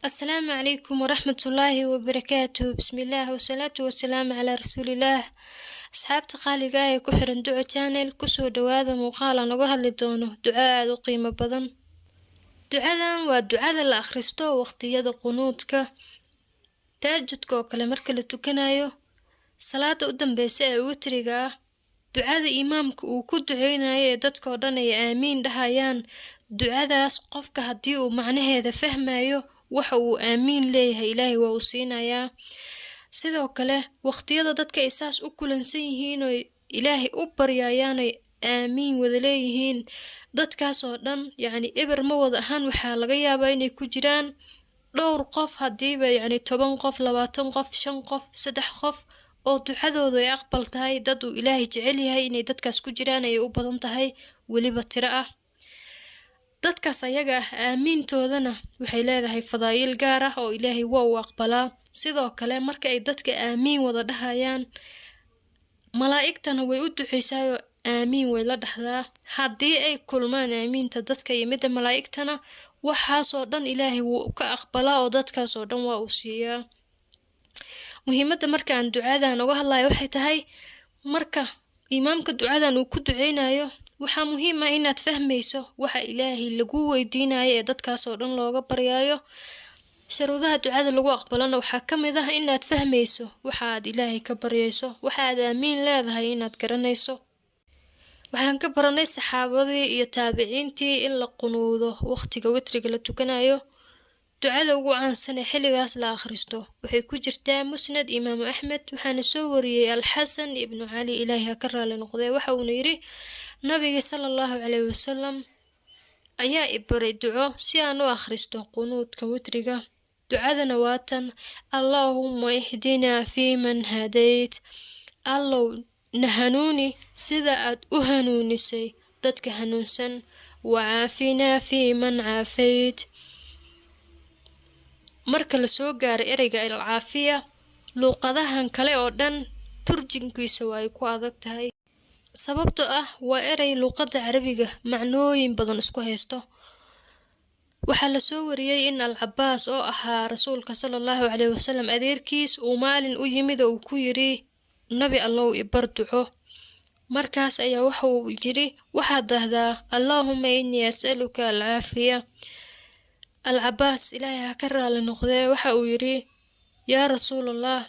السلام عليكم ورحمة الله وبركاته. بسم الله والصلاة والسلام على رسول الله. أصحابتي qaaliga ee ku xiran duco channel kusoo dhawaada muuqaal aan uga hadli doono duco aad u qiimo badan. Ducadan waa ducada la akhristo waqtiyada qunuudka, tahajjudka oo kale marka la tukanayo, salaada u dambeysa ee witriga ah, ducada imaamka uu ku duceynayo ee dadka oo dhan ay aamiin dhahayaan. Ducadaas qofka haddii uu macnaheeda fahmayo waxa uu aamiin leeyahay Ilaahay waa uu siinayaa. sidoo kale waqtiyada dadka ay saas u kulansan yihiin oo Ilaahay u baryayaan ay aamiin wada leeyihiin, dadkaas oo dhan eber ma wada ahaan waxaa laga yaabaa inay ku jiraan dhowr qof, hadiiba 10 qof, 20 qof, 5 qof, 3 qof oo ducadooda ay aqbal tahay, dad uu Ilaahay jecel yahay inay dadkaas ku jiraan ay u badan tahay weliba tiro ah. dadkaas ayaga ah aamiintoodana waxay leedahay fadaa'il gaar ah oo Ilaahay waa uu aqbalaa. sidoo kale marka ay dadka aamiin wada dhahayaan, malaa'igtana way u duceysaayo aamiin way la dhahdaa. haddii ay kulmaan aamiinta dadka iyo midda malaa'igtana, waxaas oo dhan Ilaahay wuu ka aqbalaa oo dadkaas oo dhan waa uu siiyaa. muhiimadda marka aan ducadan uga hadlayo waxay tahay, marka imaamka ducadan uu ku duceynayo, waxaa muhiim ah inaad fahmayso waxa Ilaahay lagu weydiinayo ee dadkaas oo dhan looga baryayo. sharuudaha ducada lagu aqbalana waxaa ka mid ah inaad fahmayso waxa aad Ilaahay ka baryayso, waxa aad aamiin leedahay inaad garanayso. waxaan ka baranay saxaabadii iyo taabiciintii in la qunuudo waqtiga witriga la tukanayo. ducada ugu caansan ee xilligaas la akhristo waxay ku jirtaa musnad Imaam Axmed, waxaana soo wariyay Al-Xasan ibn Ali Ilaahay ha ka raali noqday. waxa uu yiri nabiga sallallahu alayhi wasallam ayaa i baray duco si aan u akhristo qunuudka witriga. ducadana waa tan: Allahumma ihdina fi man hadayt, Allow na hanuuni sida aad u hanuunisay dadka hanuunsan, wa caafina fi man caafayt. marka la soo gaaro ereyga al-caafiya, luqadahan kale oo dhan turjinkiisa way ku adag tahay, sababtoo ah waa erey luqadda Carabiga macnooyin badan isku haysto. waxaa la soo wariyay in Al-Cabbaas oo ahaa rasuulka sallallahu alayhi wasallam adeerkiis uu maalin u yimid oo ku yiri nabi Allow i bar duco. markaas ayaa waxa uu yiri waxaad dhahdaa Allahumma inni as'aluka al-caafiya. Al-Cabbaas Ilaahay ha ka raali noqday waxa uu yiri yaa rasuulallah,